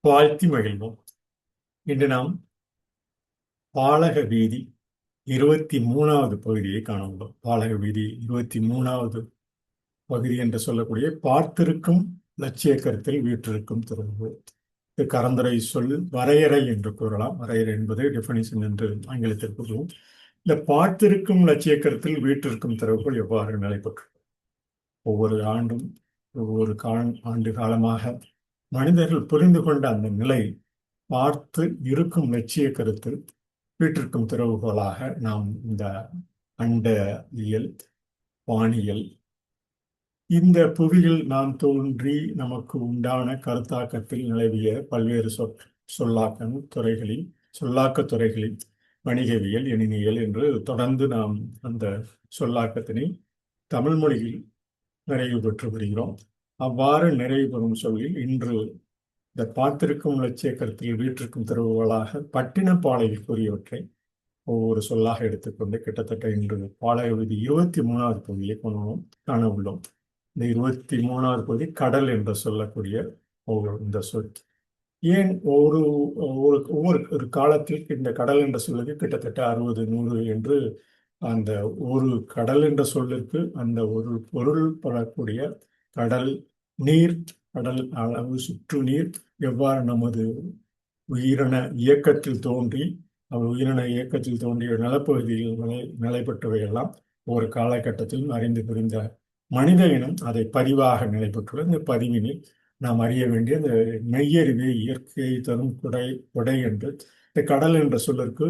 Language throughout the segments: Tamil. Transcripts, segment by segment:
வாழ்த்தி மகிழ்வோம். இன்று நாம் பாலக வீதி 23வது பகுதியை காண உள்ளோம். பாலக வீதி 23வது பகுதி என்று சொல்லக்கூடிய பார்த்திருக்கும் லட்சிய கருத்தில் வீற்றிருக்கும் திறவுகோல். இது கரந்துரை சொல் வரையறை என்று கூறலாம். வரையறை என்பது டெபினிஷன் என்று ஆங்கிலத்தில் கூறுவோம். இந்த பார்த்திருக்கும் லட்சிய கருத்தில் வீற்றிருக்கும் திறவுகோல் எவ்வாறு நிலைப்பெற்று ஒவ்வொரு ஆண்டும் ஒவ்வொரு ஆண்டு காலமாக மனிதர்கள் புரிந்து கொண்ட அந்த நிலை பார்த்து இருக்கும் லட்சிய கருத்து வீற்றிருக்கும் திறவுகோலாக நாம் இந்த அண்ட இயல் வானியல் இந்த புவியில் நாம் தோன்றி நமக்கு உண்டான கருத்தாக்கத்தில் நிலவிய பல்வேறு சொல்லாக்க துறைகளில் வணிகவியல் எண்ணியல் என்று தொடர்ந்து நாம் அந்த சொல்லாக்கத்தினை தமிழ் மொழியில் நிறைவு பெற்று வருகிறோம். அவ்வாறு நிறைவு பெறும் சொல்லில் இன்று இந்த பார்த்திருக்கும் லட்சிய கருத்தில் வீற்றிருக்கும் திறவுகோலாக பட்டினப்பாளையில் கூறியவற்றை ஒவ்வொரு சொல்லாக எடுத்துக்கொண்டு கிட்டத்தட்ட இன்று பாளைய விதி 23வது பகுதியை காண உள்ளோம். இந்த 23வது பகுதி கடல் என்று சொல்லக்கூடிய இந்த சொல் ஏன் ஒவ்வொரு காலத்தில் இந்த கடல் என்ற சொல்லுக்கு கிட்டத்தட்ட 60 100 என்று அந்த ஒரு கடல் என்ற சொல்லுக்கு அந்த ஒரு பொருள் பெறக்கூடிய கடல் நீர், கடல் அளவு, சுற்று நீர் எவ்வாறு நமது உயிரின இயக்கத்தில் தோன்றிய நிலப்பகுதியில் நிலை பெற்றவையெல்லாம் ஒரு காலகட்டத்திலும் அறிந்து புரிந்த மனித இனம் அதை பதிவாக நிலை பெற்றுள்ள இந்த பதிவினில் நாம் அறிய வேண்டிய இந்த மெய்யறிவை இயற்கையை தரும் கொடை என்று இந்த கடல் என்ற சொல்லிற்கு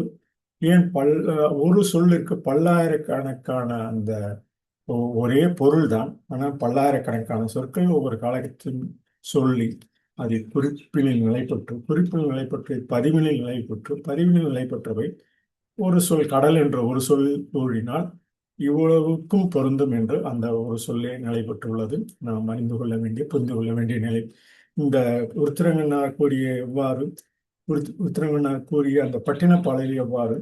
ஏன் ஒரு சொல்லிற்கு பல்லாயிரக்கணக்கான அந்த ஒரே பொருள் தான், ஆனால் பல்லாயிரக்கணக்கான சொற்கள் ஒவ்வொரு காலகட்டத்திலும் சொல்லி அதை குறிப்பினில் நிலை பெற்று பதிவினில் நிலை பெற்றவை ஒரு சொல் கடல் என்ற ஒரு சொல் கூறினால் இவ்வளவுக்கும் பொருந்தும் என்று அந்த ஒரு சொல்லே நிலை பெற்றுள்ளது. நாம் புரிந்து கொள்ள வேண்டிய நிலை. இந்த உருத்திரங்கண்ணார் கூறிய அந்த பட்டினப்பாளையில் எவ்வாறு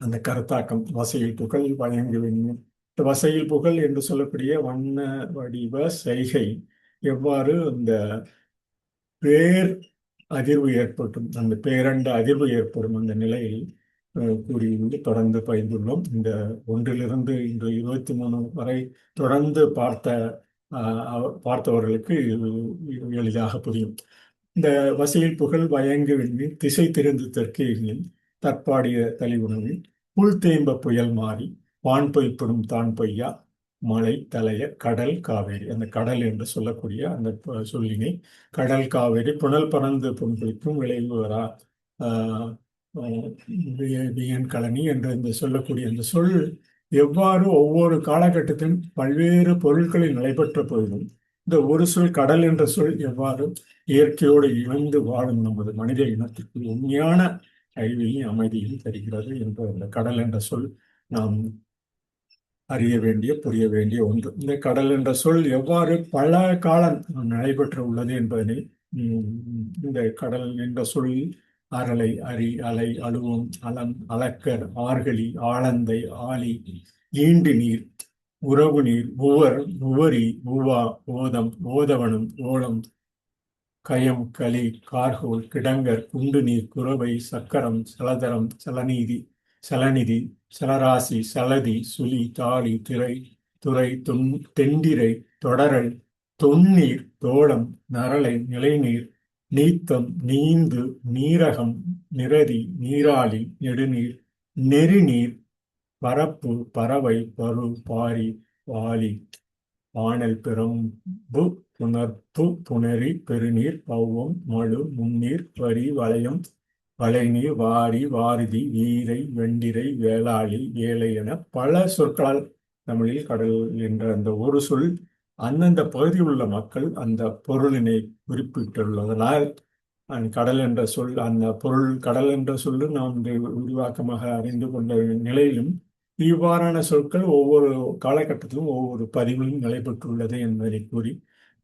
அந்த கருத்தாக்கம் வசையில் புகழ் வழங்க வேண்டும். வசையில் புகழ் என்று சொல்லக்கூடிய வண்ண வடிவ செய்கை எவ்வாறு அந்த பேர் அதிர்வு ஏற்பட்டும் அந்த பேரண்ட அதிர்வு ஏற்படும் அந்த நிலையில் கூறியிருந்து தொடர்ந்து பயிர்ந்துள்ளோம். இந்த ஒன்றிலிருந்து இன்று 23 வரை தொடர்ந்து பார்த்தவர்களுக்கு எளிதாக புரியும். இந்த வசையில் புகழ் வயங்கு விண்ணின் திசை திரிந்து தெற்கு தற்பாடிய தலிவுணவின் புல் தேம்ப புயல் மாறி வான் பொய்ப்படும் தான் பொய்யா மலை தலைய கடல் காவேரி. அந்த கடல் என்று சொல்லக்கூடிய அந்த சொல்லினை கடல் காவேரி புனல் பறந்து பொன்குளிக்கும் விளைவு வரா கழனி என்று இந்த சொல்லக்கூடிய அந்த சொல் எவ்வாறு ஒவ்வொரு காலகட்டத்திலும் பல்வேறு பொருட்களில் நடைபெற்ற போதிலும் இந்த ஒரு சொல் கடல் என்ற சொல் எவ்வாறு இயற்கையோடு இணைந்து வாழும் நமது மனித இனத்திற்கு உண்மையான அறிவையும் அமைதியும் தருகிறது என்ற அந்த கடல் என்ற சொல் நாம் அறிய வேண்டிய புரிய வேண்டிய ஒன்று. இந்த கடல் என்ற சொல் எவ்வாறு பல காலம் நடைபெற்று உள்ளது என்பதனை இந்த கடல் என்ற சொல்லில் அரலை, அரி, அலை, அழுவம், அலம், அளக்கர், ஆர்களி, ஆளந்தை, ஆலி, ஈண்டு நீர், உறவு நீர், உவர், உவரி, உவா, ஓதம், ஓதவனம், ஓலம், கயம், களி, கார்கோல், கிடங்கர், குண்டு நீர், குரவை, சக்கரம், சலதரம், சலநிதி, சலராசி, சலதி, சுழி, தாளி, துறை, தெண்டிரை, தொடரல், தொன்னீர், தோளம், நரலை, நிலைநீர், நீத்தம், நீந்து, நீரகம், நிரதி, நீராளி, நெடுநீர், நெறிநீர், பரப்பு, பறவை, பரு, பாரி, வாலி, பாணல், பிரம்பு, புணர்ப்பு, புணரி, பெருநீர், பௌவம், மழு, முன்னீர், பரி, வளையம், வளைநீர், வாரி, வாரிதி, வீரை, வெண்டிரை, வேளாளி, வேலை என பல சொற்களால் தமிழில் கடல் என்ற அந்த ஒரு சொல் அந்தந்த பகுதியில் உள்ள மக்கள் அந்த பொருளினை குறிப்பிட்டுள்ளதனால் கடல் என்ற சொல் அந்த பொருள் கடல் என்ற சொல்லு நாம் விரிவாக்கமாக அறிந்து கொண்ட நிலையிலும் இவ்வாறான சொற்கள் ஒவ்வொரு காலகட்டத்திலும் ஒவ்வொரு பதிவிலும் நிலைபெற்றுள்ளது என்பதை கூறி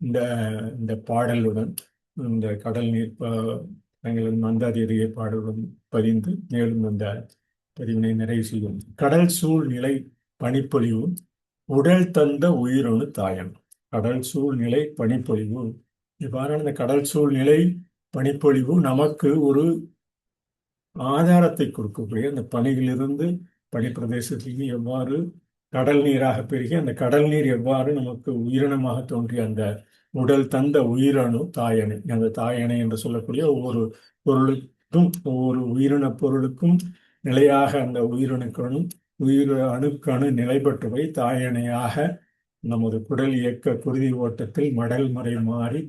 இந்த பாடலுடன் இந்த கடல் நீர் தங்களின் மந்தாதிரிய பாடலுடன் பதிந்து மேலும் அந்த பதிவினை நிறைவு செய்யும். கடல் சூழ்நிலை பனிப்பொழிவு உடல் தந்த உயிரணு தாயன். கடல் சூழ்நிலை பனிப்பொழிவு இவ்வாறான இந்த கடல் சூழ்நிலை பனிப்பொழிவு நமக்கு ஒரு ஆதாரத்தை கொடுக்கக்கூடிய அந்த பனியிலிருந்து பனிப்பிரதேசத்திற்கு எவ்வாறு கடல் நீராக பெருகி அந்த கடல் நீர் எவ்வாறு நமக்கு உயிரினமாக தோன்றிய அந்த உடல் தந்த உயிரணு தாயணை, அந்த தாயணை என்று சொல்லக்கூடிய ஒவ்வொரு பொருளுக்கும் ஒவ்வொரு உயிரின பொருளுக்கும் நிலையாக அந்த உயிரணுக்களும் உயிர் அணுக்கணு நிலை பெற்றவை தாயணையாக நமது குடல் இயக்க குருதி ஓட்டத்தில் மடல் முறை மாறி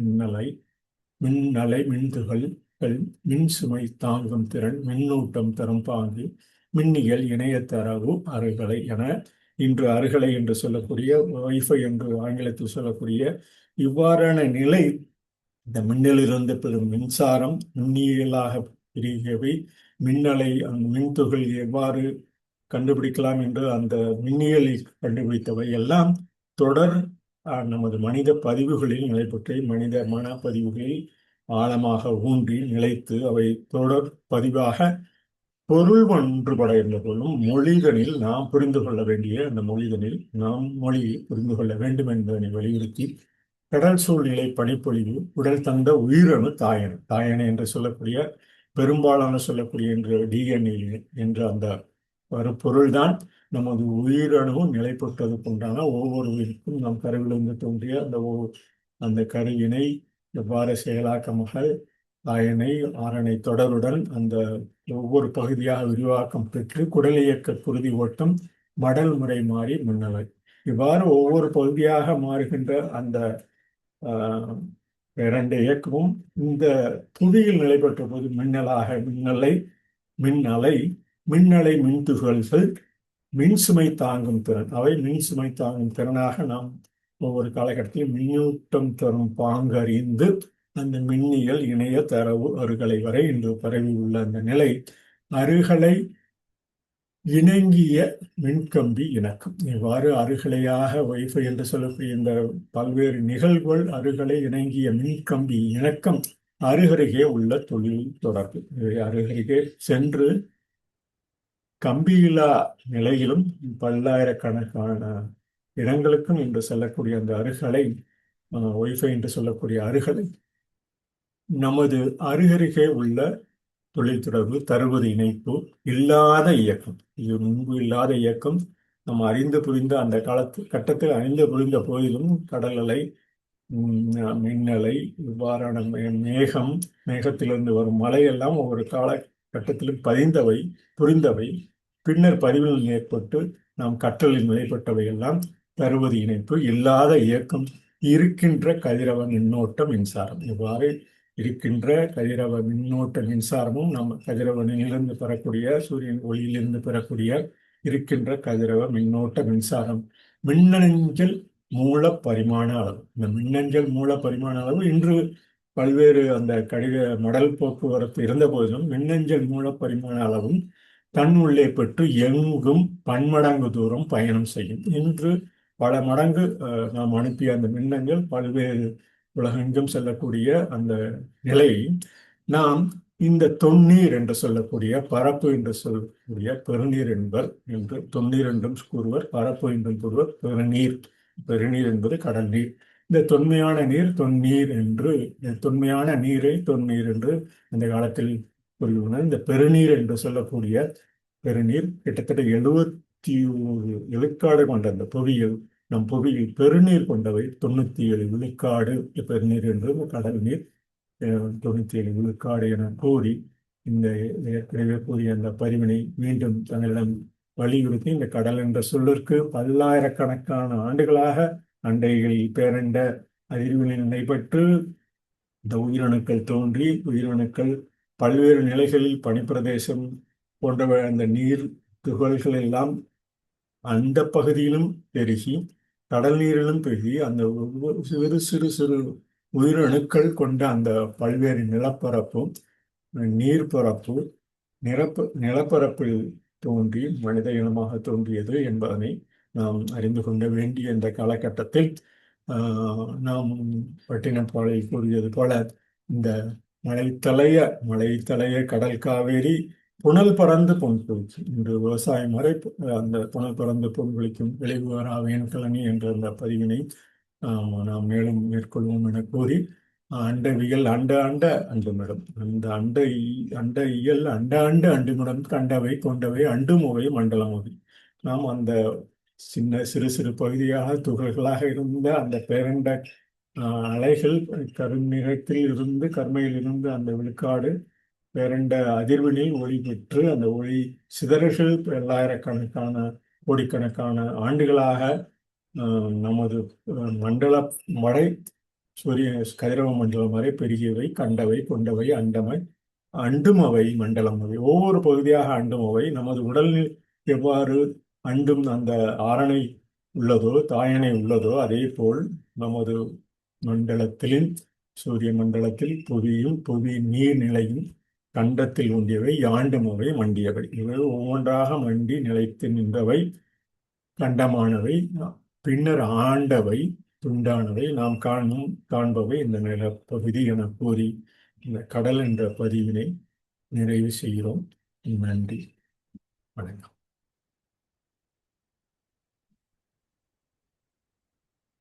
மின்னலை மின்துகள்கள் மின் சுமை தாங்கும் திறன் மின்னூட்டம் தரும் பாங்கு மின்னியல் இணையத்தரவு அருகலை என இன்று அருகலை என்று சொல்லக்கூடிய வைஃபை என்று ஆங்கிலத்தில் சொல்லக்கூடிய இவ்வாறான நிலை இந்த மின்னலிருந்து பெறும் மின்சாரம் மின்னியலாக பிரிகவை மின்னலை அந்த மின்துகள் எவ்வாறு கண்டுபிடிக்கலாம் என்று அந்த மின்னியலில் கண்டுபிடித்தவை எல்லாம் தொடர் நமது மனித பதிவுகளில் நிலைப்பற்றி மனித மனப்பதிவுகளில் ஆழமாக ஊன்றி நிலைத்து அவை தொடர் பதிவாக பொருள் ஒன்றுபட இருந்த போலும் மொழிதனில் நாம் புரிந்து கொள்ள வேண்டிய அந்த மொழிதனில் நாம் மொழியை புரிந்து கொள்ள வேண்டும் என்பதனை வலியுறுத்தி கடல் சூழ்நிலை பனிப்பொழிவு உடல் தந்த உயிரணு தாயணை தாயணை என்று சொல்லக்கூடிய பெரும்பாலான சொல்லக்கூடிய என்று டிஎன்ஏ என்ற அந்த ஒரு பொருள்தான் நமது உயிரணுவும் நிலை பெற்றதுக்கு உண்டான ஒவ்வொரு உயிருக்கும் நம் கருவிலிருந்து தோன்றிய அந்த கருவினை எவ்வாறு செயலாக்கமாக தாயணை ஆரணை தொடருடன் அந்த ஒவ்வொரு பகுதியாக விரிவாக்கம் பெற்று குடல் இயக்க குருதி ஓட்டம் மடல் முறை மாறி மின்னலை இவ்வாறு ஒவ்வொரு பகுதியாக மாறுகின்ற அந்த இரண்டு இயக்கமும் இந்த புவியில் நிலை பெற்ற போது மின்னலை மின்துகள்கள் மின்சுமை தாங்கும் திறன் அவை மின்சுமை தாங்கும் திறனாக நாம் ஒவ்வொரு காலகட்டத்திலும் மின்னூட்டம் தரும் பாங்கறிந்து அந்த மின்னியல் இணைய தரவு அருகலை வரை இன்று பரவி உள்ள அந்த நிலை அருகலை இணங்கிய மின்கம்பி இணக்கம் இவ்வாறு அருகலையாக வைஃபை என்று சொல்லக்கூடிய இந்த பல்வேறு நிகழ்வுகள் அருகலை இணங்கிய மின்கம்பி இணக்கம் அருகருகே உள்ள தொழில் தொடர்பு அருகருகே சென்று கம்பியில்லா நிலையிலும் பல்லாயிரக்கணக்கான இடங்களுக்கும் என்று சொல்லக்கூடிய அந்த அருகலை வைஃபை என்று சொல்லக்கூடிய அருகலை நமது அருகருகே உள்ள தொழில் தொடர்பு தருவது இணைப்பு இல்லாத இயக்கம் இது முன்பு இல்லாத இயக்கம் நம்ம அறிந்து புரிந்த அந்த கட்டத்தில் அறிந்து புரிந்த போதிலும் கடல் அலை மின்னலை இவ்வாறான மேகத்திலிருந்து வரும் மழை எல்லாம் ஒவ்வொரு காலகட்டத்திலும் பதிந்தவை புரிந்தவை பின்னர் பதிவில் ஏற்பட்டு நாம் கற்றலில் நிலைப்பட்டவை எல்லாம் தருவது இணைப்பு இல்லாத இயக்கம் இருக்கின்ற கதிரவ மின்னோட்ட மின்சாரம் இவ்வாறு இருக்கின்ற கதிரவ மின்னோட்ட மின்சாரமும் நம்ம கதிரவனிலிருந்து பெறக்கூடிய சூரியன் ஒளியிலிருந்து பெறக்கூடிய இருக்கின்ற கதிரவ மின்னோட்ட மின்சாரம் மின்னஞ்சல் மூல பரிமாண அளவு இந்த மின்னஞ்சல் மூல பரிமாண அளவு இன்று பல்வேறு அந்த கடித மடல் போக்குவரத்து இருந்த போதிலும் மின்னஞ்சல் மூல பரிமாண அளவும் தன் உள்ளே பெற்று எங்கும் பன்மடங்கு தூரம் பயணம் செய்யும் இன்று பல மடங்கு நாம் அனுப்பிய அந்த மின்னஞ்சல் பல்வேறு உலகெங்கும் செல்லக்கூடிய அந்த நிலையை நாம் இந்த தொன்னீர் என்று சொல்லக்கூடிய பரப்பு என்று சொல்லக்கூடிய பெருநீர் என்பர் என்று தொன்னீர் என்றும் கூறுவர் பரப்பு என்றும் கூறுவர் பெருநீர் என்பது கடல் நீர் இந்த தொன்மையான நீர் தொன்னீர் என்று தொன்மையான நீரை தொன்னீர் என்று அந்த காலத்தில் கூறியுள்ளனர் இந்த பெருநீர் என்று சொல்லக்கூடிய பெருநீர் கிட்டத்தட்ட 71 விழுக்காடு கொண்ட அந்த புவியில் நம் புவியில் பெருநீர் கொண்டவை 97 விழுக்காடு பெருநீர் என்று கடல் நீர் 97 விழுக்காடு என கூறி இந்த ஏற்கனவே கூறிய அந்த பதிவினை மீண்டும் தங்களிடம் வலியுறுத்தி இந்த கடல் என்ற சொல்லிற்கு பல்லாயிரக்கணக்கான ஆண்டுகளாக அண்டைகளில் பேரண்ட அதிர்வுகளில் நடைபெற்று இந்த உயிரணுக்கள் தோன்றி உயிரணுக்கள் பல்வேறு நிலைகளில் பனிப்பிரதேசம் போன்ற அந்த நீர் துகள்கள் எல்லாம் அந்த பகுதியிலும் பெருகி கடல் நீரிலும் பெருகி அந்த சிறு சிறு சிறு உயிரணுக்கள் கொண்ட அந்த பல்வேறு நிலப்பரப்பும் நீர்ப்பரப்பு நிலப்பரப்பில் தோன்றி மனித இனமாக தோன்றியது என்பதனை நாம் அறிந்து கொள்ள வேண்டிய இந்த காலகட்டத்தில் நாம் பட்டினப்பாளையில் கூறியது போல இந்த மலைத்தலைய கடல் காவேரி புனல் பறந்து பொன்குளிச்சு இன்று விவசாயம் வரை அந்த புனல் பறந்து பொன்குளிக்கும் விளைவு கழனி என்ற அந்த பதிவினை நாம் மேலும் மேற்கொள்வோம் என கூறி அண்டவியல் அண்ட அண்ட அண்டுமிடம். அந்த அண்ட இயல் அண்ட அண்ட அண்டுமிடம் கண்டவை கொண்டவை அண்டுமுவை மண்டலமுவை. நாம் அந்த சின்ன சிறு சிறு பகுதியாக துகள்களாக இருந்த அந்த பேரண்ட அலைகள் கருநிறத்தில் இருந்து கர்மையில் இருந்து அந்த விழுக்காடு பேரண்ட அதிர்வெளியில் ஒளி பெற்று அந்த ஒளி சிதறல்கள் பல்லாயிரக்கணக்கான கோடிக்கணக்கான ஆண்டுகளாக நமது மண்டல மடை சூரிய கதிரவ மண்டலம் வரை பெருகியவை கண்டவை கொண்டவை அண்டமை அண்டுமவை மண்டலமவை. ஒவ்வொரு பகுதியாக அண்டுமவை. நமது உடலில் எவ்வாறு அண்டும் அந்த ஆரணை உள்ளதோ தாயணை உள்ளதோ அதே போல் நமது மண்டலத்திலும் சூரிய மண்டலத்தில் புவியும் புவி நீர்நிலையும் கண்டத்தில் உண்டியவை யாண்டுமவை மண்டியவை. இவை ஒவ்வொன்றாக மண்டி நிலைத்து நின்றவை கண்டமானவை. பின்னர் ஆண்டவை துண்டானவை நாம் காண்பவை இந்த நிலப்பகுதி என கூறி இந்த கடல் என்ற பதிவினை நிறைவு செய்கிறோம். நன்றி, வணக்கம்.